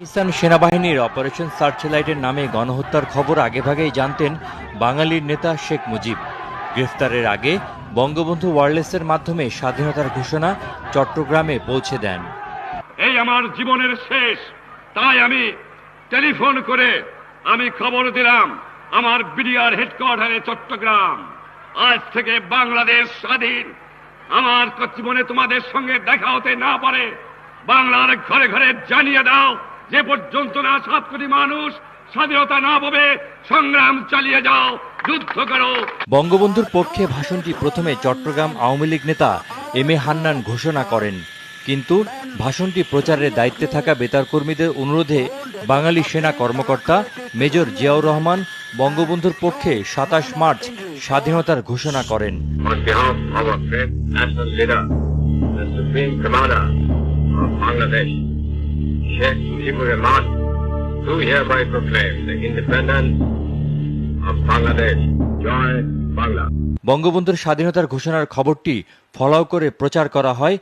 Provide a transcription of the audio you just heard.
পাকিস্তান সেনাবাহিনীর অপারেশন সার্চলাইটের নামে গণহত্যার খবর আগেভাগেই জানতেন বাঙালির নেতা শেখ মুজিব। গ্রেফতারের আগে বঙ্গবন্ধু ওয়্যারলেসের মাধ্যমে স্বাধীনতার ঘোষণা চট্টগ্রামে পৌঁছে দেন। এই আমার জীবনের শেষ, তাই আমি টেলিফোন করে আমি খবর দিলাম আমার বিডিআর হেডকোয়ার্টারে চট্টগ্রাম, আজ থেকে বাংলাদেশ স্বাধীন। আমার জীবনে তোমাদের সঙ্গে দেখা হতে না পারে, বাংলার ঘরে ঘরে জানিয়ে দাও, যে পর্যন্ত না 7 কোটি মানুষ স্বাধীনতা না পাবে সংগ্রাম চালিয়ে যাও, যুদ্ধ করো। বঙ্গবন্ধুর পক্ষে ভাষণটি প্রথমে চট্টগ্রাম আওয়ামী লীগ নেতা এম এ হান্নান ঘোষণা করেন, কিন্তু ভাষণটি প্রচারের দায়িত্বে থাকা বেতার কর্মীদের অনুরোধে বাঙালি সেনা কর্মকর্তা মেজর জিয়াউর রহমান বঙ্গবন্ধুর পক্ষে 27 মার্চ স্বাধীনতার ঘোষণা করেন। On behalf of our great national leader, the Supreme Commander of Bangladesh, Sheikh Mujibur Rahman, do hereby proclaim the independence of Bangladesh. Joy Bangla. বঙ্গবন্ধুর স্বাধীনতার ঘোষণার খবরটি ফলাও করে প্রচার করা হয়